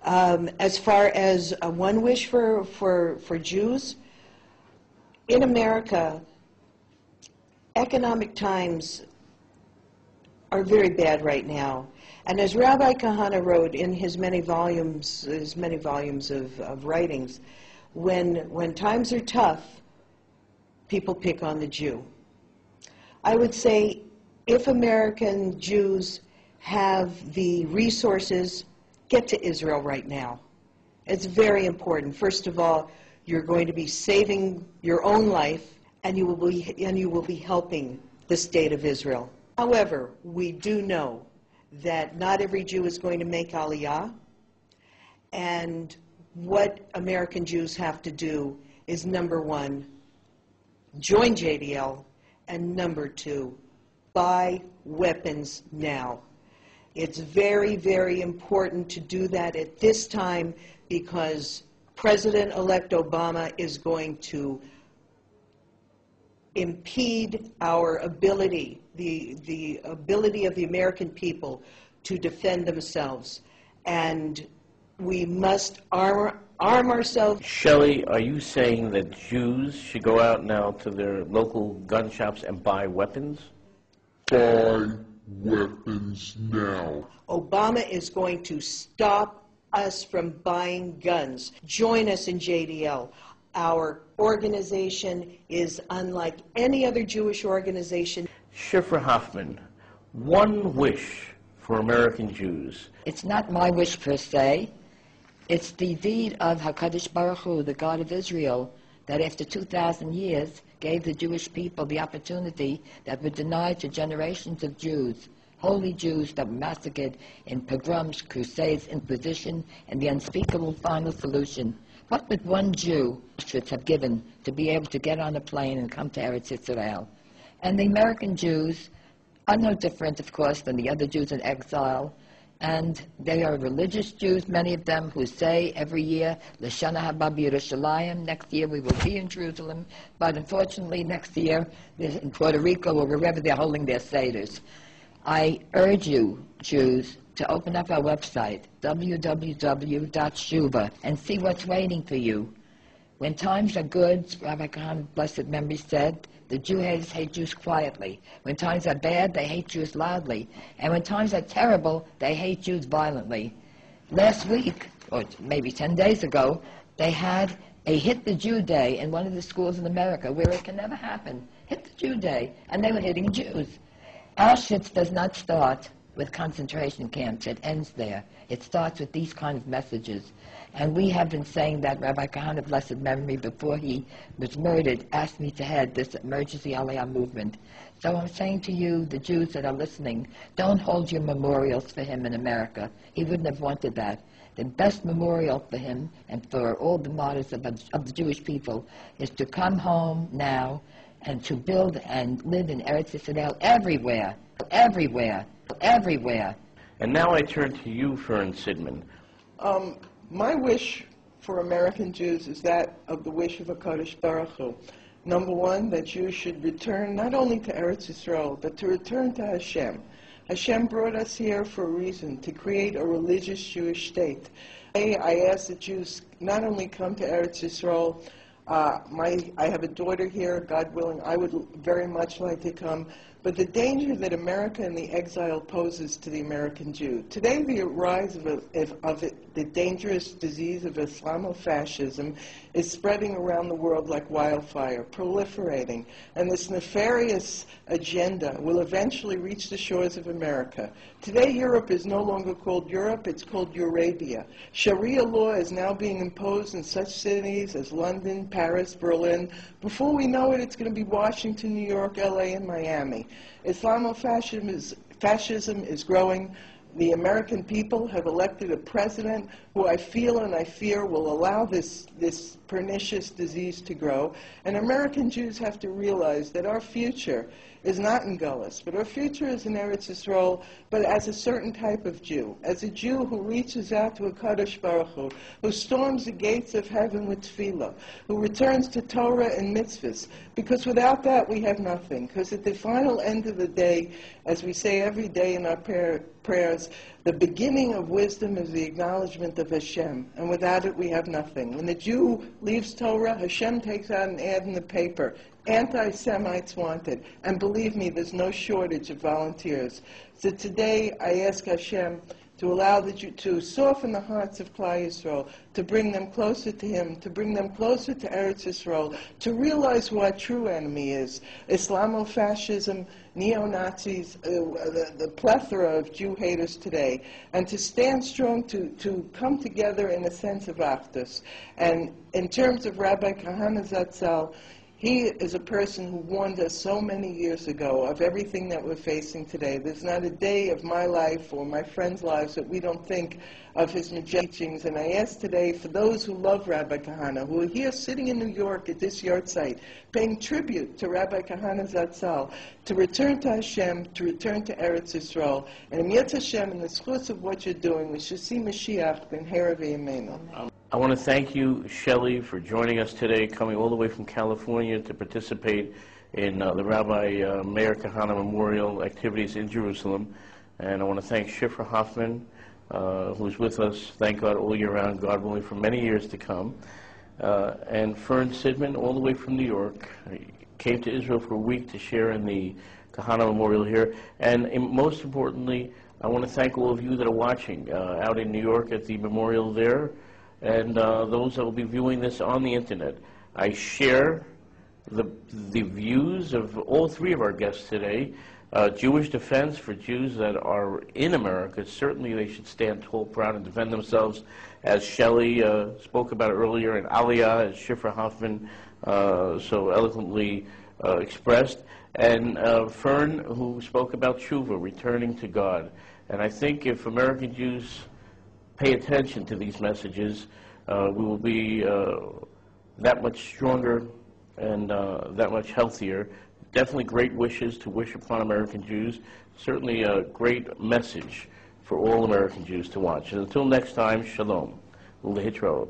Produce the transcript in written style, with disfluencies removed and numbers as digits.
As far as one wish for Jews, in America, economic times are very bad right now. And as Rabbi Kahana wrote in his many volumes of writings, when times are tough, people pick on the Jew. I would say if American Jews have the resources, get to Israel right now. It's very important. First of all, you're going to be saving your own life, and you will be helping the state of Israel. However, we do know that not every Jew is going to make Aliyah, and what American Jews have to do is, number one, join JDL, and number two, buy weapons now. It's very, very important to do that at this time because President-elect Obama is going to impede our ability, the ability of the American people to defend themselves. And we must arm ourselves. Shelley, are you saying that Jews should go out now to their local gun shops and buy weapons? Buy weapons now. Obama is going to stop us from buying guns. Join us in JDL. Our organization is unlike any other Jewish organization. Shifra Hoffman, one wish for American Jews. It's not my wish per se. It's the deed of HaKadosh Baruch Hu, the God of Israel, that after 2,000 years gave the Jewish people the opportunity that were denied to generations of Jews, holy Jews that were massacred in pogroms, crusades, inquisition, and the unspeakable final solution. What would one Jew have given to be able to get on a plane and come to Eretz Yisrael? And the American Jews are no different, of course, than the other Jews in exile. And they are religious Jews, many of them, who say every year, L'Shana Haba B'Yerushalayim, next year we will be in Jerusalem. But unfortunately, next year, in Puerto Rico or wherever they're holding their seders. I urge you, Jews, to open up our website, www.shuva, and see what's waiting for you. When times are good, Rabbi Kahana, blessed memory, said, the Jew haters hate Jews quietly. When times are bad, they hate Jews loudly. And when times are terrible, they hate Jews violently. Last week, or maybe 10 days ago, they had a Hit the Jew Day in one of the schools in America where it can never happen. Hit the Jew Day. And they were hitting Jews. Auschwitz does not start with concentration camps. It ends there. It starts with these kind of messages. And we have been saying that Rabbi Kahana, blessed memory, before he was murdered, asked me to head this emergency Aliyah movement. So I'm saying to you, the Jews that are listening, don't hold your memorials for him in America. He wouldn't have wanted that. The best memorial for him and for all the martyrs of the Jewish people is to come home now and to build and live in Eretz Yisrael everywhere, everywhere, everywhere. And now I turn to you, Fern Sidman. My wish for American Jews is that of the wish of HaKadosh Baruch Hu. Number one, that Jews should return not only to Eretz Yisrael, but to return to Hashem. Hashem brought us here for a reason, to create a religious Jewish state. I ask that Jews not only come to Eretz Yisrael. I have a daughter here, God willing, I would very much like to come. But the danger that America and the exile poses to the American Jew. Today, the rise of the dangerous disease of Islamofascism is spreading around the world like wildfire, proliferating. And this nefarious agenda will eventually reach the shores of America. Today, Europe is no longer called Europe, it's called Eurabia. Sharia law is now being imposed in such cities as London, Paris, Berlin. Before we know it, it's going to be Washington, New York, LA, and Miami. Islamofascism is growing. The American people have elected a president who I feel and I fear will allow this pernicious disease to grow. And American Jews have to realize that our future is not in Gullus, but our future is in Eretz Yisrael, but as a certain type of Jew, as a Jew who reaches out to HaKadosh Baruch Hu, who storms the gates of heaven with tefillah, who returns to Torah and mitzvahs, because without that we have nothing. Because at the final end of the day, as we say every day in our prayer, prayers. The beginning of wisdom is the acknowledgement of Hashem, and without it we have nothing. When the Jew leaves Torah, Hashem takes out an ad in the paper, anti-Semites wanted, and believe me, there's no shortage of volunteers. So today I ask Hashem to allow to soften the hearts of Klal Yisrael, to bring them closer to Him, to bring them closer to Eretz Yisrael, to realize who our true enemy is: Islamofascism, neo-Nazis, the plethora of Jew haters today, and to stand strong, to come together in a sense of achdus. And in terms of Rabbi Kahana Zatzal, he is a person who warned us so many years ago of everything that we're facing today. There's not a day of my life or my friends' lives that we don't think of his majestic teachings. And I ask today, for those who love Rabbi Kahana, who are here sitting in New York at this yard site, paying tribute to Rabbi Kahana Zatzal, to return to Hashem, to return to Eretz Yisrael. And in Yetz Hashem, in the schutz of what you're doing, we should see Mashiach ben Hera v'Yameinu. I want to thank you, Shelley, for joining us today, coming all the way from California to participate in the Rabbi Meir Kahana Memorial activities in Jerusalem. And I want to thank Shifra Hoffman, who's with us, thank God, all year round, God willing, for many years to come. And Fern Sidman, all the way from New York, came to Israel for a week to share in the Kahana Memorial here. And most importantly, I want to thank all of you that are watching out in New York at the memorial there, and those that will be viewing this on the internet. I share the views of all three of our guests today. Jewish defense for Jews that are in America, certainly they should stand tall, proud, and defend themselves, as Shelley spoke about earlier, and Aliyah, as Shifra Hoffman so eloquently expressed, and Fern, who spoke about tshuva, returning to God. And I think if American Jews pay attention to these messages, we will be that much stronger and that much healthier. Definitely great wishes to wish upon American Jews. Certainly a great message for all American Jews to watch. And until next time, shalom. Ulehitraot.